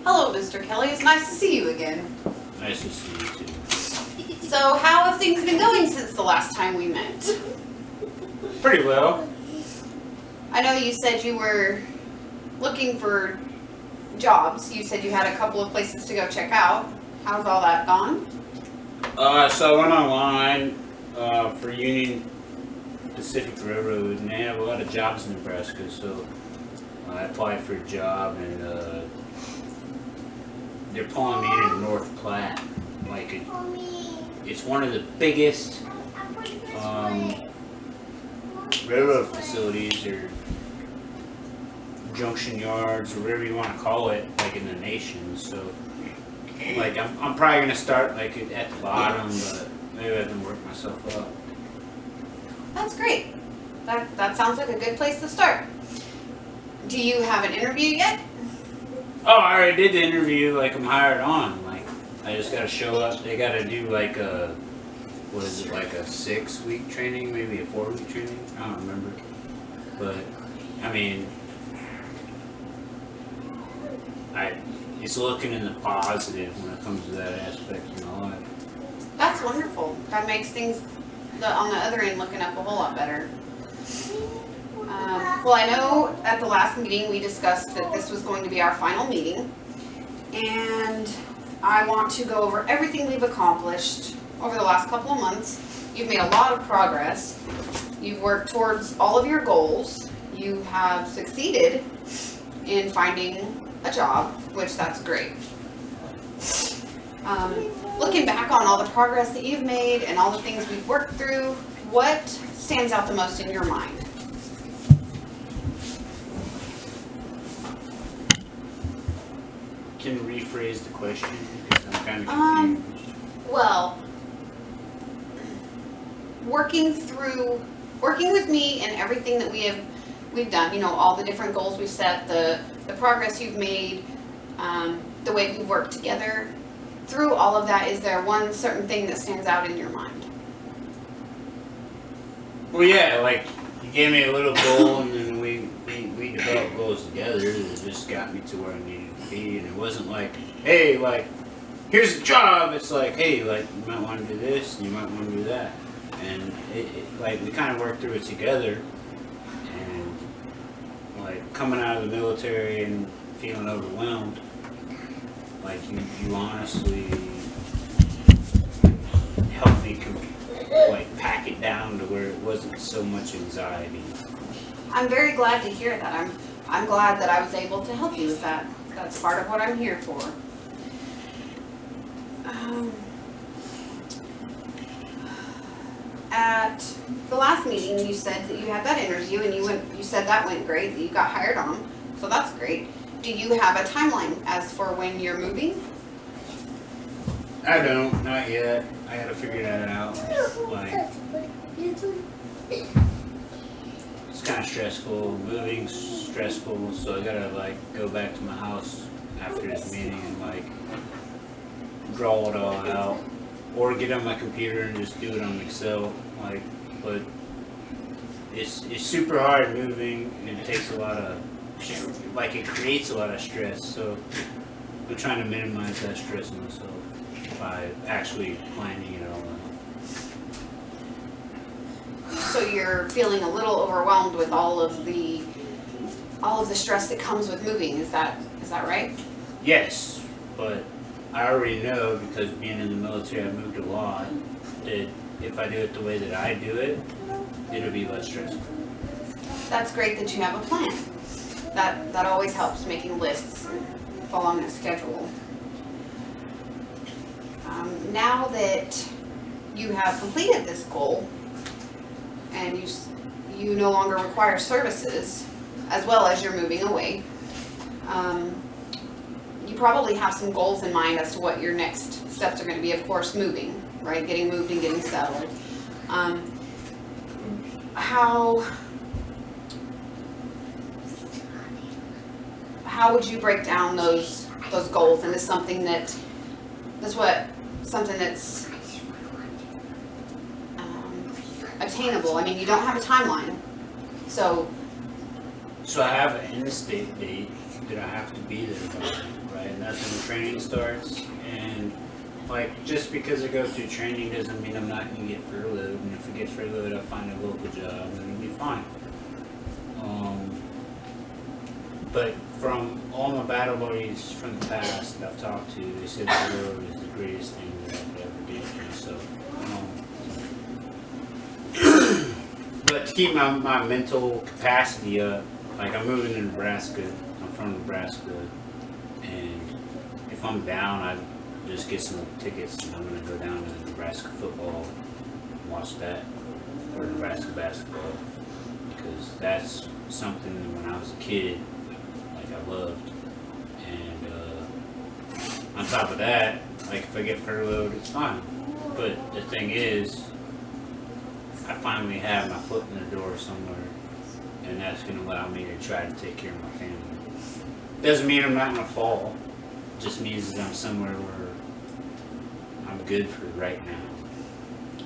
Hello, Mr. Kelly. It's nice to see you again. Nice to see you too. So, how have things been going since the last time we met? Pretty well. I know you said you were looking for jobs. You said you had a couple of places to go check out. How's all that gone? So I went online for Union Pacific Railroad, and they have a lot of jobs in Nebraska. So I applied for a job, and they're pulling me into North Platte. Like it's one of the biggest railroad facilities or junction yards or whatever you want to call it, like in the nation. So like I'm probably gonna start like at the bottom, but maybe I can work myself up. That's great. That sounds like a good place to start. Do you have an interview yet? Oh, I already did the interview. Like I'm hired on. Like I just gotta show up. They gotta do like a, what is it, like a 6-week training, maybe a 4-week training. I don't remember. But I mean, it's looking in the positive when it comes to that aspect of my life. That's wonderful. That makes things on the other end looking up a whole lot better. Well, I know at the last meeting we discussed that this was going to be our final meeting, and I want to go over everything we've accomplished over the last couple of months. You've made a lot of progress. You've worked towards all of your goals. You have succeeded in finding a job, which that's great. Looking back on all the progress that you've made and all the things we've worked through, what stands out the most in your mind? Can you rephrase the question? Because I'm kind of confused. Well, working with me and everything that we've done, you know, all the different goals we've set, the progress you've made, the way we've worked together. Through all of that, is there one certain thing that stands out in your mind? Well, yeah, like you gave me a little goal, and then we developed goals together. It just got me to where I needed to be, and it wasn't like, hey, like here's a job. It's like, hey, like you might want to do this, and you might want to do that, and like we kind of worked through it together. And like coming out of the military and feeling overwhelmed, like you honestly helped me like pack it down to where it wasn't so much anxiety. I'm very glad to hear that. I'm glad that I was able to help you with that. That's part of what I'm here for. At the last meeting, you said that you had that interview, and you said that went great, that you got hired on, so that's great. Do you have a timeline as for when you're moving? I don't, not yet. I gotta figure that out. Like, it's kind of stressful. Moving's stressful, so I gotta like go back to my house after this meeting and like draw it all out, or get on my computer and just do it on Excel. Like, but it's super hard moving, and it takes a lot of, like, it creates a lot of stress. So I'm trying to minimize that stress myself by actually planning it all out. So you're feeling a little overwhelmed with all of the stress that comes with moving. Is that right? Yes, but I already know, because being in the military, I moved a lot, that if I do it the way that I do it, it'll be less stressful. That's great that you have a plan. That always helps, making lists and following a schedule. Now that you have completed this goal and you no longer require services, as well as you're moving away, you probably have some goals in mind as to what your next steps are going to be. Of course, moving, right? Getting moved and getting settled. How would you break down those goals into something that's attainable? I mean, you don't have a timeline, so I have an end state date, that I have to be there by, right? And that's when the training starts. And like, just because I go through training doesn't mean I'm not gonna get furloughed. And if I get furloughed, I'll find a local job and it'll be fine. But from all my battle buddies from the past that I've talked to, they said furlough is the greatest thing that I could ever do for myself. But to keep my mental capacity up, like I'm moving to Nebraska, I'm from Nebraska, and if I'm down, I just get some tickets and I'm gonna go down to Nebraska football and watch that, or Nebraska basketball, because that's something that when I was a kid, like I loved. And on top of that, like if I get furloughed, it's fine. But the thing is, I finally have my foot in the door somewhere, and that's going to allow me to try to take care of my family. Doesn't mean I'm not going to fall. It just means that I'm somewhere where I'm good for right now.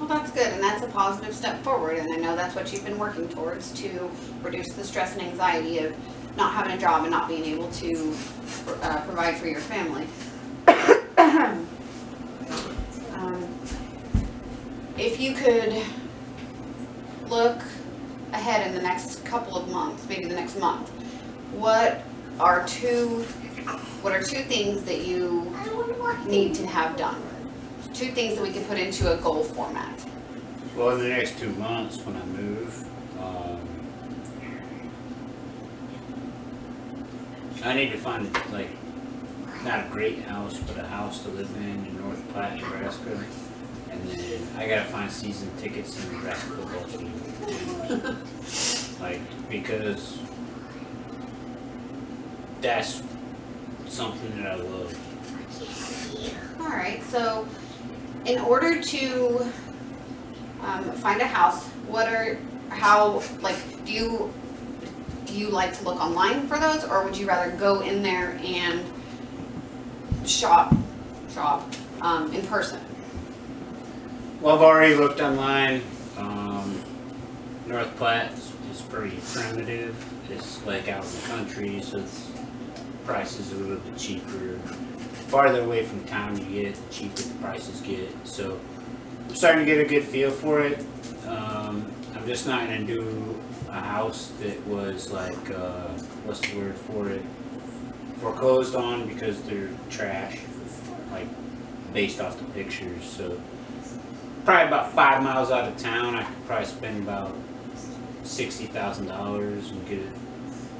Well, that's good, and that's a positive step forward, and I know that's what you've been working towards to reduce the stress and anxiety of not having a job and not being able to provide for your family. If you could look ahead in the next couple of months, maybe the next month, what are two things that you need to have done? Two things that we can put into a goal format. Well, in the next 2 months when I move, I need to find like not a great house, but a house to live in North Platte, Nebraska. And then I gotta find season tickets in the Nebraska football team. Like, because that's something that I love. Alright, so in order to find a house, do you like to look online for those, or would you rather go in there and shop in person? Well, I've already looked online. North Platte is pretty primitive. It's like out in the country, so prices are a little bit cheaper. Farther away from town you get, the cheaper the prices get. So I'm starting to get a good feel for it. I'm just not going to do a house that was like, what's the word for it? Foreclosed on because they're trash, like based off the pictures. So probably about 5 miles out of town, I could probably spend about $60,000 and get it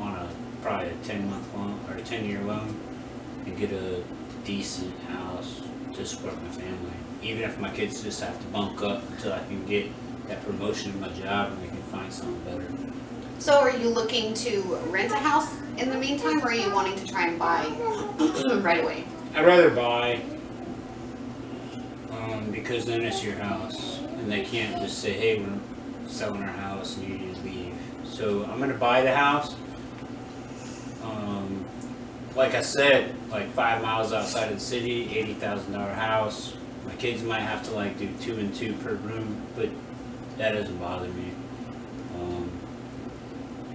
on probably a 10-month loan or a 10-year loan and get a decent house to support my family. Even if my kids just have to bunk up until I can get that promotion in my job and they can find something better. So are you looking to rent a house in the meantime, or are you wanting to try and buy right away? I'd rather buy, because then it's your house and they can't just say, hey, we're selling our house and you need to leave. So I'm going to buy the house. Like I said, like 5 miles outside of the city, $80,000 house. My kids might have to like do 2 and 2 per room, but that doesn't bother me.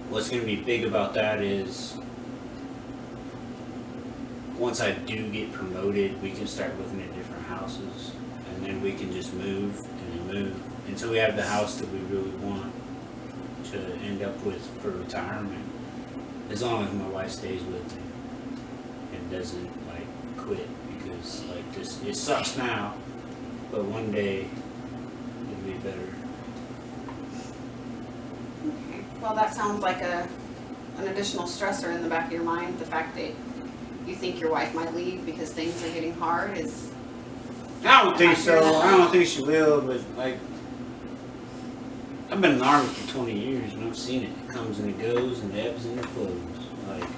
What's going to be big about that is once I do get promoted, we can start looking at different houses, and then we can just move and move until we have the house that we really want to end up with for retirement, as long as my wife stays with me and doesn't like quit, because like this, it sucks now, but one day it'll be better. Okay. Well, that sounds like an additional stressor in the back of your mind. The fact that you think your wife might leave because things are getting hard is... I don't think so. I don't think she will, but like, I've been in the Army for 20 years and I've seen it. It comes and it goes and it ebbs and it flows. Like,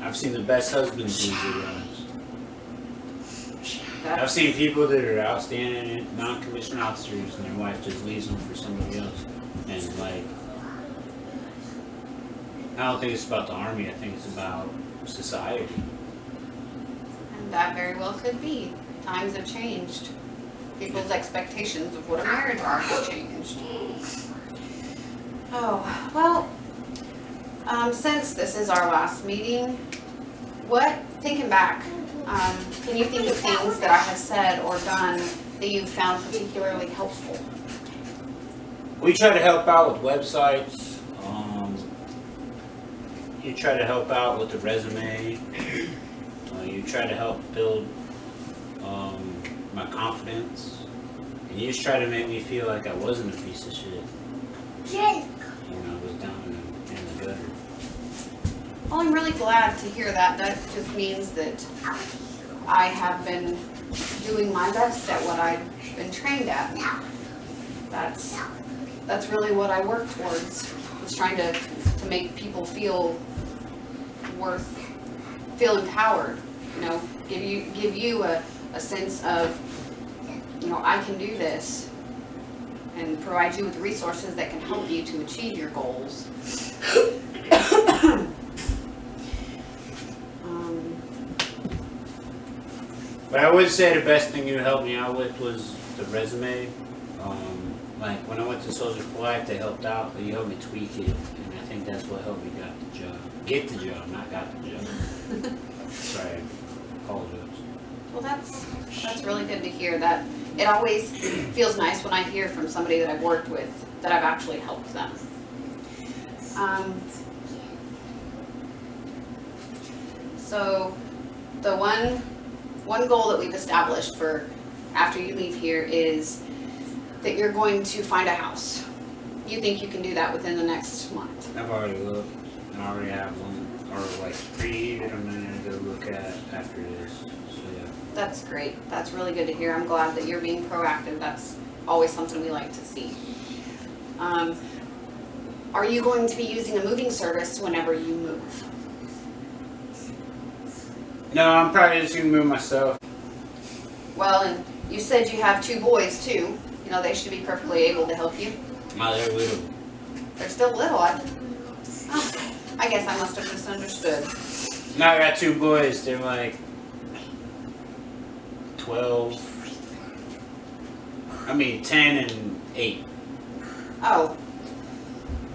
I've seen the best husbands lose their wives. I've seen people that are outstanding non-commissioned officers and their wife just leaves them for somebody else. And like, I don't think it's about the Army, I think it's about society. And that very well could be. Times have changed. People's expectations of what a marriage are have changed. Oh, well, Since this is our last meeting, thinking back, can you think of things that I have said or done that you found particularly helpful? We try to help out with websites. You try to help out with the resume. You try to help build my confidence. And you just try to make me feel like I wasn't a piece of shit. When I was down in the gutter. Well, I'm really glad to hear that. That just means that I have been doing my best at what I've been trained at. That's really what I work towards. Is trying to make people feel empowered. Give you a sense of, I can do this, and provide you with resources that can help you to achieve your goals. But I would say the best thing you helped me out with was the resume. Like when I went to Soldier for Life, they helped out, but you helped me tweak it, and I think that's what helped me get the job, not got the job. Sorry, I apologize. Well, that's really good to hear. That it always feels nice when I hear from somebody that I've worked with that I've actually helped them. So the one goal that we've established for after you leave here is that you're going to find a house. You think you can do that within the next month? I've already looked, and I already have one, or like 3 that I'm going to go look at after this, so yeah. That's great. That's really good to hear. I'm glad that you're being proactive. That's always something we like to see. Are you going to be using a moving service whenever you move? No, I'm probably just going to move myself. Well, and you said you have 2 boys too. They should be perfectly able to help you. No, they're little. They're still little. I guess I must have misunderstood. No, I got 2 boys. They're like 10 and 8. Oh.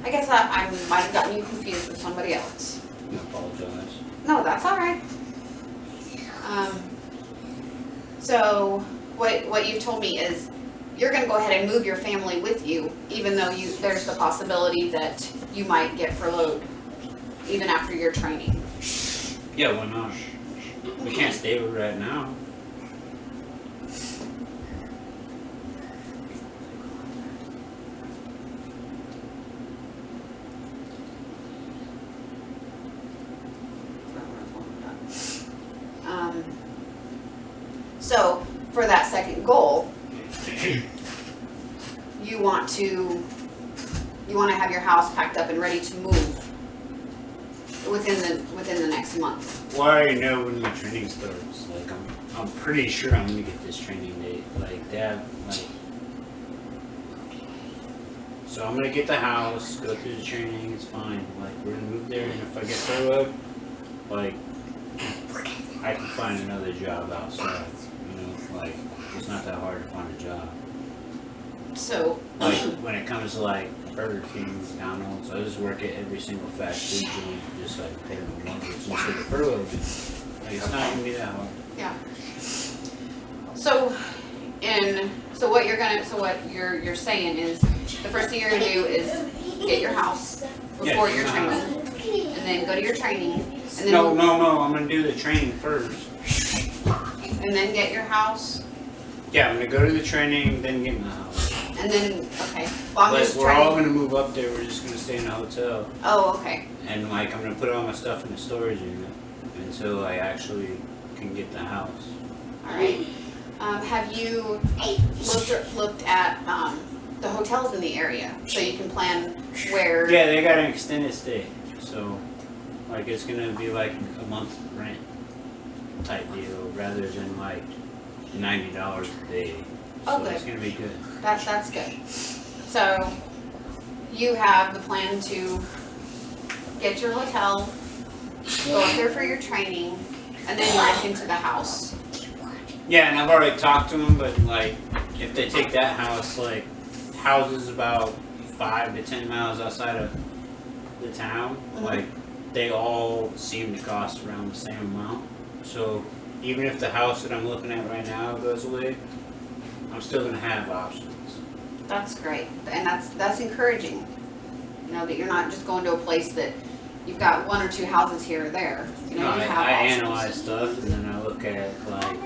I guess I might have gotten you confused with somebody else. I apologize. No, that's all right. So what you've told me is you're going to go ahead and move your family with you, even though there's the possibility that you might get furloughed, even after your training. Yeah, why not? We can't stay with right now. So for that second goal, you want to have your house packed up and ready to move within the next month. Well, I already know when my training starts. Like I'm pretty sure I'm gonna get this training date. Like they have so I'm gonna get the house, go through the training. It's fine. Like we're gonna move there, and if I get furloughed, like I can find another job outside. Like it's not that hard to find a job. So like when it comes to like Burger King, McDonald's, I just work at every single fast food joint, just like pay them the ones that's instead of furloughed. Like it's not gonna be that hard. Yeah. So what you're saying is the first thing you're gonna do is get your house before your training, and then go to your training, and then No, I'm gonna do the training first. And then get your house. Yeah, I'm gonna go to the training, then get my house. And then okay. Well, But we're all gonna move up there. We're just gonna stay in a hotel. Oh, okay. And like I'm gonna put all my stuff in the storage unit until I actually can get the house. All right. Have you looked at the hotels in the area so you can plan where? Yeah, they got an extended stay, so like it's gonna be like a month rent type deal rather than like $90 a day. So good. It's gonna be good. That's good. So you have the plan to get your hotel, go up there for your training, and then rent into the house. Yeah, and I've already talked to them, but like if they take that house, like houses about 5 to 10 miles outside of the town, Mhm. like, they all seem to cost around the same amount. So even if the house that I'm looking at right now goes away, I'm still gonna have options. That's great, and that's encouraging. You know, that you're not just going to a place that you've got one or two houses here or there. You know, No, you I have options. analyze stuff and then I look at, like,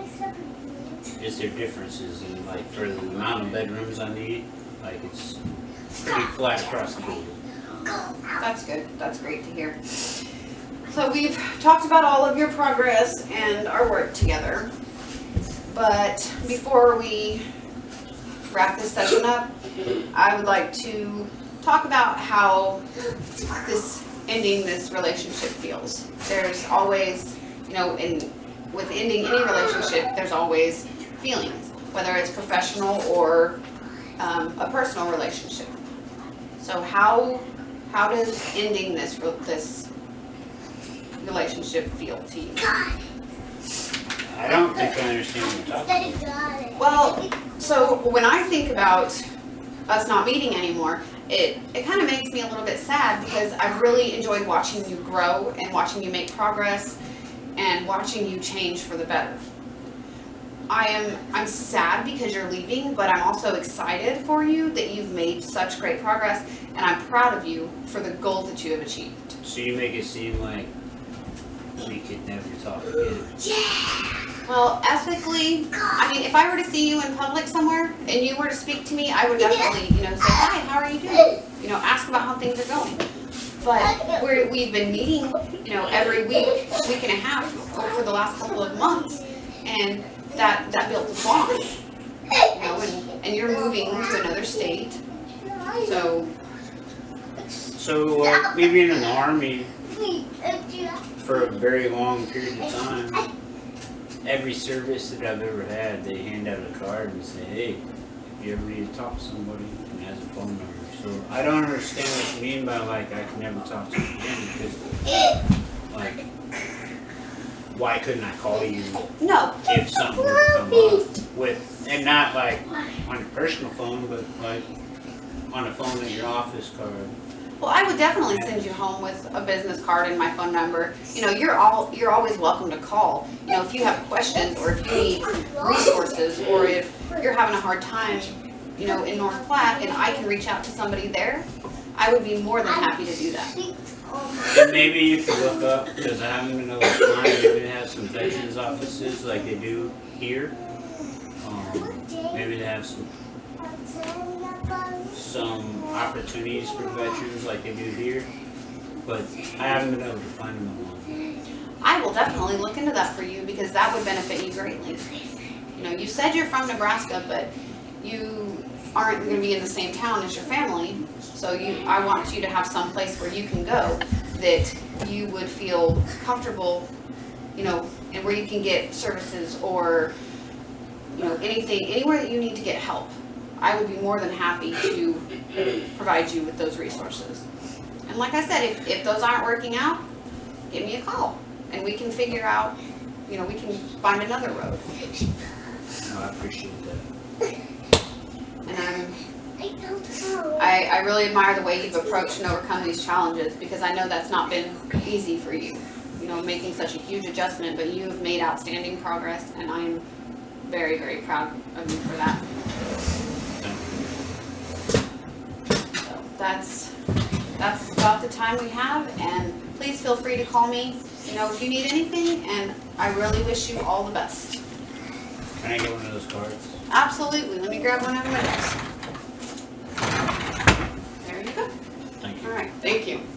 is there differences in, like, for the amount of bedrooms I need, like, it's pretty flat across the board. That's good. That's great to hear. So we've talked about all of your progress and our work together. But before we wrap this session up, I would like to talk about how ending this relationship feels. There's always, you know, with ending any relationship, there's always feelings, whether it's professional or a personal relationship. So how does ending this relationship feel to you? I don't think I understand what you're talking about. Well, so when I think about us not meeting anymore, it kind of makes me a little bit sad because I've really enjoyed watching you grow and watching you make progress and watching you change for the better. I'm sad because you're leaving, but I'm also excited for you that you've made such great progress, and I'm proud of you for the goals that you have achieved. So you make it seem like we could never talk again. Well, ethically, I mean, if I were to see you in public somewhere and you were to speak to me, I would definitely, you know, say, hi, how are you doing? You know, ask about how things are going. But we've been meeting, you know, every week and a half for the last couple of months, and that built a bond, you know, and you're moving to another state, so. So maybe in an army for a very long period of time, every service that I've ever had, they hand out a card and say, hey, if you ever need to talk to somebody, it has a phone number. So I don't understand what you mean by, like, I can never talk to you again, because, like, why couldn't I call you No. if something were to come up with, and not like on your personal phone, but like on a phone at your office card? Well, I would definitely send you home with a business card and my phone number. You know, you're always welcome to call. You know, if you have questions or if you need resources or if you're having a hard time, you know, in North Platte and I can reach out to somebody there, I would be more than happy to do that. And maybe you could look up, because I haven't been able to find, maybe they have some veterans offices like they do here. Maybe they have some opportunities for veterans like they do here, but I haven't been able to find them online. I will definitely look into that for you because that would benefit you greatly. You know, you said you're from Nebraska, but you aren't going to be in the same town as your family, so I want you to have some place where you can go that you would feel comfortable, you know, and where you can get services or, you know, anywhere that you need to get help. I would be more than happy to provide you with those resources. And like I said, if those aren't working out, give me a call and we can figure out, you know, we can find another road. No, I appreciate that. And I really admire the way you've approached and overcome these challenges because I know that's not been easy for you, you know, making such a huge adjustment, but you have made outstanding progress and I'm very, very proud of you for that. So that's about the time we have, and please feel free to call me, you know, if you need anything, and I really wish you all the best. Can I get one of those cards? Absolutely. Let me grab one of my notes.